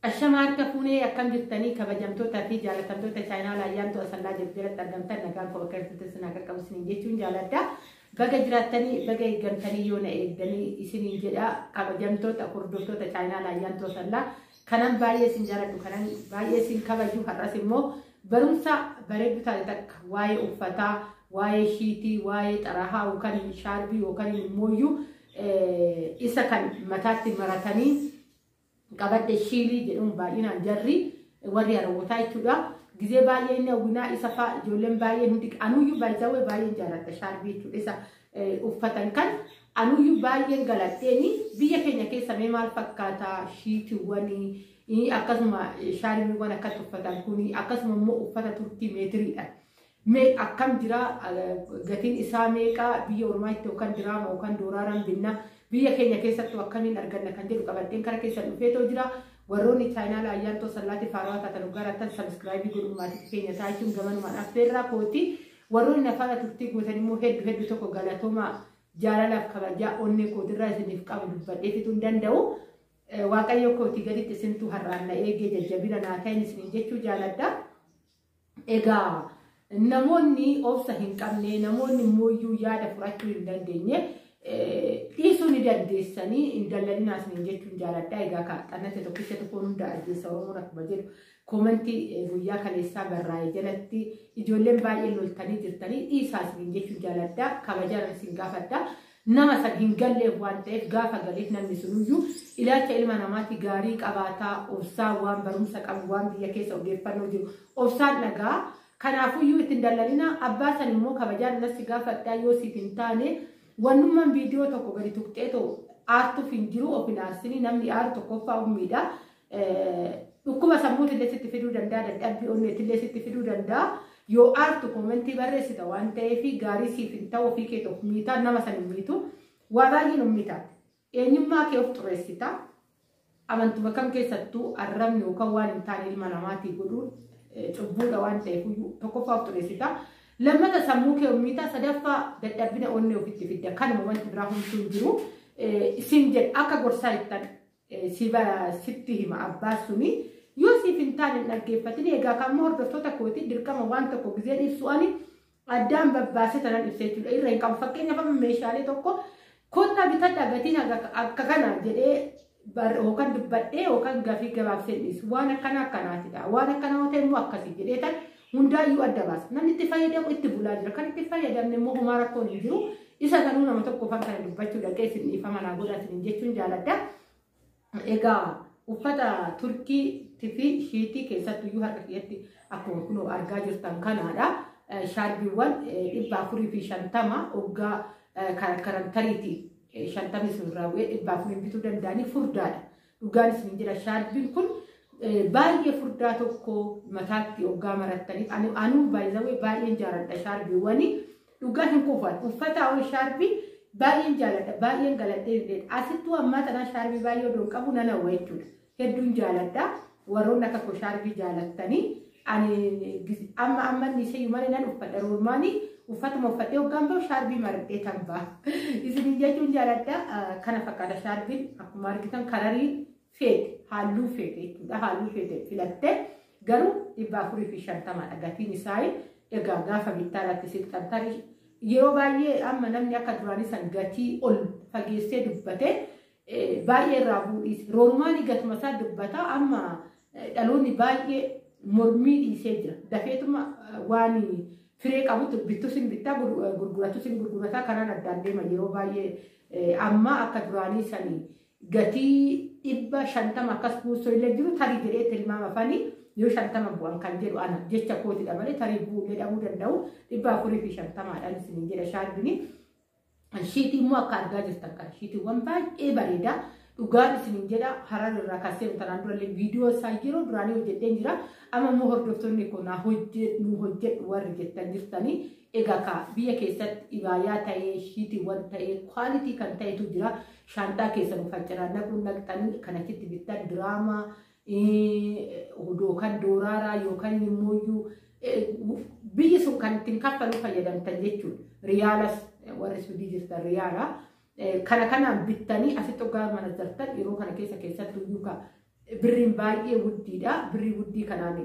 الشمار كفوني أكم جبتني كبجمتو تفي جالتمتو تشاينا لا يانتو أصلا جبتي تقدمت نقال فوكر تسنا كوسنين جتون جالتا بقى جراتني بقى يجمتني يونا إدني إسنين جدا كبجمتو تأكردتو تشاينا لا يانتو أصلا كنن باية سنجارة كنن باية سن كبجو هرسمو برمسا بريب تالتك واي أفتا واي شيتي واي تراها وكان شاربي وكان مويو إسا كان متاتي مرتني قبض الشيلي جنوم باينا جري وريا روتاي تودا جزء باين وبنا إسفا جولم باين هنديك أنو يو بايزاوي باين جارت شاربي تو إسا أفتن كان أنو يو باين غلطيني بيا كنيا كيسا ميمال فكاتا شيتي واني إني أقسم شاربي وانا كتفتن كوني أقسم مو أفتا تركي متري مي أكم جرا غتين إساميكا بيا ورماي توكان درام وكان دورارم بينا بيا كينيا كيسا توكلين أرجعنا كندير وكبرتين كرا كيسا نفيتو جرا وروني channel أيام تو سلاتي فاروات تلوغارا تن سبسكرايب يقولون ما تكينيا تايتون كمان ما نفيرا كوتي وروني نفالا تكتيك مثلا مو هيد بتوكو غلطوما جالا لف كبجا أني كودرا سنيف كابل بدي تون دندو واقعي كوتي غادي تسنتو هرانا إيجي جبيرا ناتين سنيجتو جالا دا إيجا نموني أوفسا هنكمني نموني مويو يادا فراتو يندنديني إيسوني دادساني إن دلالي ناس نيجتون جالا تايغا كأنا تتوقيت تكون دادس ورمونك بجير كومنتي ويا كاليسا براي جلتي إجولين باي لولتاني جرتاني إيساس نيجتون جالا تا كبجارة سنغافة تا نما سبهن قلي وانتف غافة قليتنا نسنوجو إلا كإلما نماتي غاريك أباتا أوسا وان برمسك أبوان بيا كيس أو جيفانو جو أوسا نغا كنافو يو إتندلالينا أباسا نمو كبجارة نسي غافة تا يوسي تنتاني ونمان فيديو تكو غادي تكتيتو آرتو فينجرو أو فينارسيني نمني آرتو كوفا وميدا وكما سموت اللي ستفيدو دندا دابي أونت اللي ستفيدو دندا يو آرتو كومنتي برسي دوانتي في غاري سيفنتاو في كيتو ميتا نما سنميتو وراجي نميتا إنما كيف ترسيتا أمانتو بكم كيستو الرمي وكوان انتاني المناماتي قدود تبو دوانتي فيو تكوفا ترسيتا لما تسموك يوميتا صدفة دابنا أوني وفيتي فيدا كان مومنت براهم تنجرو سنجد أكا قرصايتان سيبا ستيه مع أباسوني يوسي فنتان النرقيفتني إيقا كان مهر دفتوتا كوتي دركا موانتا كوكزيان إفسواني أدام بباسيتان الإفسيتو إيرين كام فكين يفهم ميشالي توكو كنا بتاتا غتينا أكا كانا جدي هوكان دبادي هوكان غافي غباب سنس وانا كانا وانا كانا وتين موكسي جدي تان هندا يو أدباس نمني تفايدة وإتبولاجر كان تفايدة من مهمارا كونيجرو إذا كانوا نما تبقوا فكرة دبتشو لكيس إني فما نقول أسمين جتون جالدا إيجا وفتا تركي تفي شيتي كيسا تيوها كيتي أكون كنو أرجاجر تنكنا شاربي وان إبا فري في شنتما أوجا كارنتريتي شنتامي سوراوي إبا فري بيتو دنداني فرداد وجاني سمين جرا شاربي كل باقي فرداتو كو متاتي أوجا مرتني أنو بايزاوي باقي جارد شاربي واني وجاهن كوفان وفتا أو شاربي باقي جالد باقي جالد أسيتو أما تنا شاربي باقي ودون كابو نانا ويتود هدون جالد ورونا كو شاربي جالد تاني أما نسي يوماني نان وفتا روماني وفتا مفتا وجامبو شاربي مرتي تنبا إذا نجاتون جالد كنا فكرة شاربي أكو ماركتان كراري فيت هالو فيت ده هالو فيت فيلته غرو يبافوري في شنطة أغاتي نساي إغاغا فبيتارا تسيت كنتاري يرو باي أما نمني أكادراني سنغاتي أول فجيسة دبته باي رابو إس روماني غات مسا دبتا أما ألوني باي مرمي إسجرا دفيتما واني فريق أبو تبتوسين بيتا غرغراتوسين غرغراتا كنا نداندي ما يرو باي أما أكادراني سني غاتي إبا شنطة كسبو سويلة جرو تاري جريت الماما فاني يو شنطة بوان كان جرو أنا جيتا كوتي دمالي تاري بو لدا أبو دندو إبا فوري في شنطة أنا سنين جرا شاربني شيتي مو أكارجا جستكا شيتي وانباج بريدا وقال سنين جرا هرال الركاسي وتناندو اللي فيديو سايجرو دراني وجدين جرا أما مهر دكتورني كنا هجت ورجت تنجستني إيجاكا بيا كيسات إبايا تاي شيتي وان تاي quality كان تاي تجرا شانتا كيسا مفجرا نقول نقتني كنا كتي بيتا دراما ودوكان دورارا يوكان يمويو بيجسون كان تنكفلو فيدان تنجتشو ريالاس ورسو ديجستا ريالا كان بيتاني أسيتو قال منزرتان يرو كان كيسا تيوكا birriin baay'ee wuddiidha. Birrii wuddii kanaan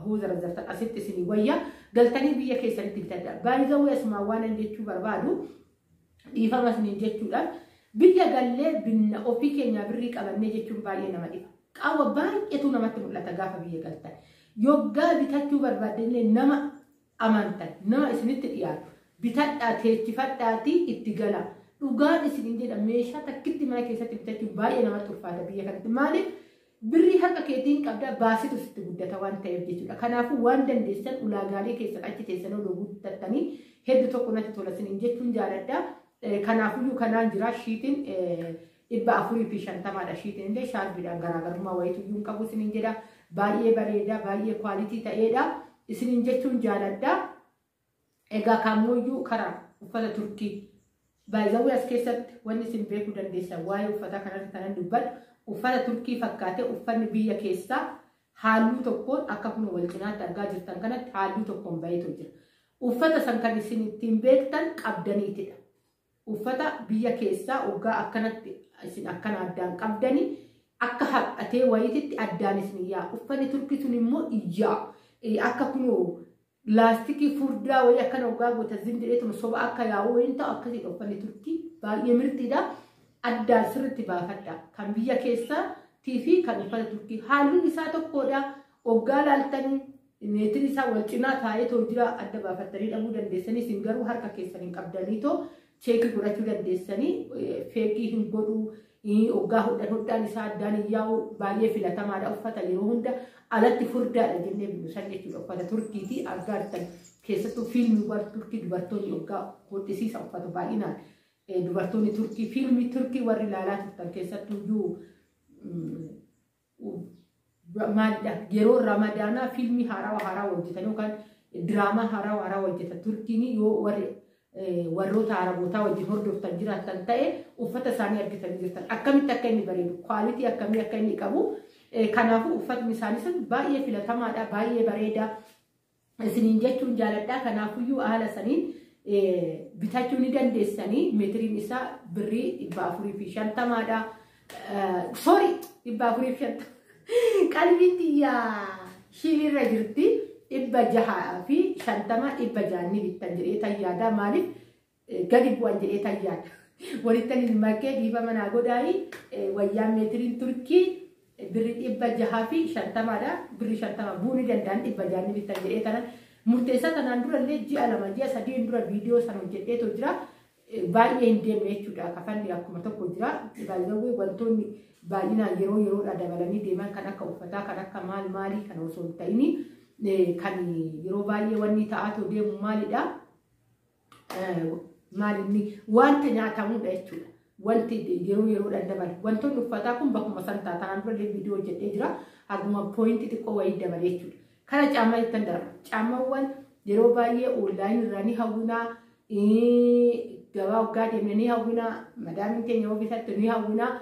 hoo zarazartan asitti isinii wayya galtanii biyya keessanitti bitadha. Baay'ee asuma waan jechuu barbaadu dhiifama isiniin jechuudhaan biyya gallee binna ofii keenya birrii qabannee jechuun baay'ee nama dhiba. Qaawwa baay'eetu namatti mul'ata gaafa biyya galtan. Yoggaa bitachuu barbaadne nama amantan nama isinitti dhiyaatu bitadhaa teechifadhaatii itti gala. Dhugaan isiniin jedha meeshaa takkitti mana keessatti bitachuun baay'ee namatti ulfaata biyya kanatti. Maaliif birrii harka keetiin qabdaa baasitu sitti guddata waan ta'eef jechuudha. Kanaafuu waan dandeessan ulaagaalee keessan achi teessan odoo guuttattanii hedduu tokko natti tola isiniin jechuun jaaladha. Kanaafuyyuu kanaan jira shiitiin 450dha. Shiitiin illee shaarbiidhaan garaagarummaa wayituyyuu hin qabu isiniin jedha. Baay'ee bareeda baay'ee kwaalitii ta'eedha isiniin jechuun jaaladha. Egaa kamooyyuu karaa uffata Turkii baay'ee as keessatti wanni isin beekuu dandeessan waa'ee uffata kanarratti kanan dubbadhu uffata Turkii fakkaatee uffanni biyya keessaa halluu tokkoon akka kun wal cinaatti argaa jirtan kanatti halluu tokkoon baay'eetu jira. Uffata san kan isin ittiin beektan qabdaniitidha. Uffata biyya keessaa waggaa akkanatti isin akkana addaan qabdanii akka haqatee wayititti addaan isin yaa. Uffanni Turkii sun immoo iyyaa akka kun laastikii furdaa wayii akkana waggaa goota zindireetuma soba akka yaa'uu wayiin ta'u akkasii uffanni Turkii baay'ee mirtiidha. Addaan sirriitti baafadha. Kan biyya keessaatii fi kan uffata Turkii halluun isaa tokkodha. Waggaa laaltanii meetiin isaa wal cinaa taa'ee too jira adda baafattanii dhabuu dandeessanii isin garuu harka keessaniin qabdanii too cheekii godhachuu dandeessanii feekii hin godhuu. Waggaa hodhaan isaa addaan yaa'u baay'ee filatamaadha. Uffata yeroo hunda alatti furdaadha jennee binusan jechuudha. Uffata Turkiitii argaatan keessattuu fiilmiiwwan Turkii dubartoonni waggaa hodhisiisa uffata baay'inaan dubartoonni Turkii fiilmii Turkii warri ilaalaa turtan keessattuu maalidha yeroo Ramadaanaa fiilmii haaraa hojjetan yookaan diraamaa haaraa hojjetan Turkiin yoo warroota Arabootaa wajjin hordoftan jiraatan ta'e uffata isaanii argitanii jirtan akkamitti akka inni bareedu kwaalitii akkamii akka inni qabu. Kanaafuu uffatni isaanii sun baay'ee filatamaadha baay'ee bareeda isiniin jechuun jaaladha. Kanaafuyyuu haala saniin bitachuu ni dandeessanii meetiriin isaa birrii 450dha. Sorry 450 qalbiitti shiilirra jirti 650 600 bittan jedhee tayyaada. Maaliif gadi bu'an jedhee tayyaada. Walittanii makee dhiiba manaa godhaanii wayyaan meetiriin Turkii birrii 650dha. Birrii 50 buunii danda'an 600 bittan jedhee tanan murteessaa kanaan dura illee ji'a 2 ji'a 3 dura viidiyoo sana hojjedheetu jira. Baay'ee hin deemne jechuudha. Kafalli akkuma tokko jira. Baay'ee wantoonni baay'inaan yeroodhaa dabalanii deeman kan akka uffataa kan akka maalii kan osoo hin ta'in kan yeroo baay'ee wanni ta'aa deemu maalidha? Maalinni wanta nyaatamudha jechuudha. Wanti yeroodhaan dabalu. Wantoonni uffataa kun bakkuma san taatan dura viidiyoo hojjedhee jira. Haguma pooyintii xiqqoo wayii dabalee jechuudha. Kana caammaa ittiin darba. Caammaawwan yeroo baay'ee onlaayinii irraa ni hawwinaa. Gabaa waggaa deemnee ni hawwinaa. Madaamiin keenya yoo bitatte ni hawwinaa.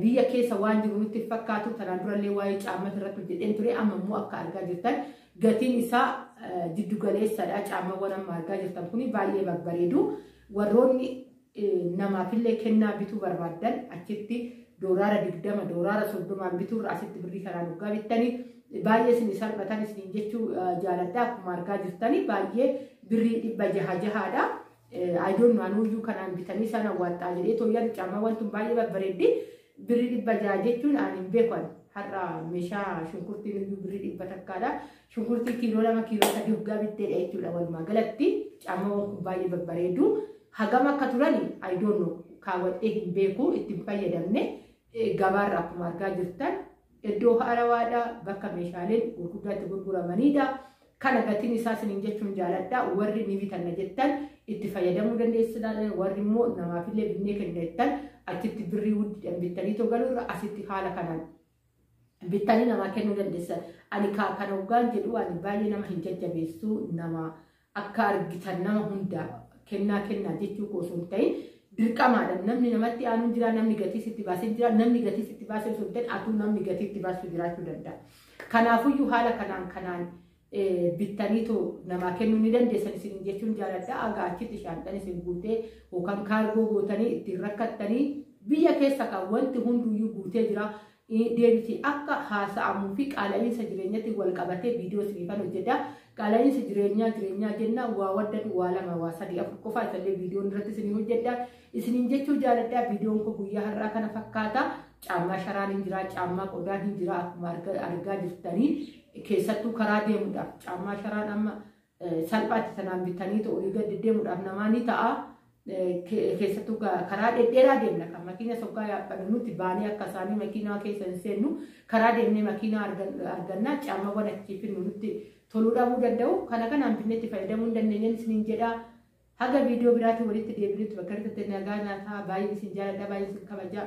Biyya keessa waan jiru nutti fakkaatu tanaan durallee waa'ee caammaa irratti hojjedheen ture. Amma immoo akka argaa jirtan gatiin isaa jiddu galeessadha. Caammaawwan amma argaa jirtan kuni baay'ee babbareedu. Warroonni namaafillee kennaa bituu barbaadan achitti doolaara 20 doolaara 30 bituurra asitti birrii kanaan waggaa bittanii baay'ee isin salphatan isin jechuu jaaladha. Akkuma argaa jirtanii baay'ee birrii 600dha. Ayidoon naannoyyuu kanaan bitanii sana awwaattaa jedhee tooyyaan caammaawwan tun baay'ee babbareeddi. Birrii 600 jechuun ani hin beekan har'a meeshaa shunkurtiin iyyuu birrii 100 takkaadha. Shunkurtii kiiloo 2 kiiloo 3 waggaa bitteedha jechuudha. Walumaa galatti caammaawwan kun baay'ee babbareedu. Hagam akka turani ayidoon kaawwadhee hin beeku ittiin fayyadamne gabaarra akkuma argaa jirtan iddoo haarawaadha bakka meeshaaleen gurguddaatti gurguramanidha. Kana gatiin isaa isiniin jechuun jaaladha. Warri ni bitanna jettan itti fayyadamuu dandeessan warri immoo namaafillee binnee kenna jettan achitti birrii wuddiidhaan bittanii togaluurra asitti haala kanaan bittanii namaa kennuu dandeessan. Ani kana waggaan jedhu ani baay'ee nama hin jajjabeessu nama akka argitan nama hundaa kennaa jechuu osoo hin ta'in dirqamaadhaan namni namatti aanuun jira namni gatii sitti baasee jira namni gatii sitti baasee osoo hin ta'in atuu namni gatii itti baasuu jiraachuu danda'a. Kanaafuyyuu haala kanaan bittaniitu namaa kennuu ni dandeessan isin jechuun jaaladha. Aga achitti shaanxan isin guutee yookaan kaargoo gootanii ittiin rakkattanii biyya keessa kan wanti hunduyyuu guutee jira. deebiti akka haasa'amuu fi qaala'insa jireenyatti wal qabatee viidiyoo isiniifan hojjedha. Qaala'insa jireenyaa jenna waa waddatu waa lama waa sadii afur qofa isallee viidiyoon irratti isinii hojjedha. Isiniin jechuu jaaladha. Viidiyoon kun guyyaa har'aa kana fakkaata. Caammaa sharaan hin jira, caammaa qodaan hin jira akkuma argaa jirtanii. Keessattuu karaa deemuudhaaf caammaa sharaan amma salphaatti sanaan bitanii olii gadi deemuudhaaf namaa ni ta'a. Keessattuu karaa dhedheeraa deemna kan makiina soggaa yaabbannu nuti baanee akka isaanii makiinaa keessa hin seennu karaa deemnee makiinaa argannaa caammaawwan achi finnu nutti toluu dhabuu danda'u. Kana kanaan binneetti fayyadamuu hin dandeenye isiniin jedha. Haga viidiyoo biraatti walitti deebinutti bakka argattanii nagaa nyaataa baay'ee isin jaaladha baay'ee isin kabaja.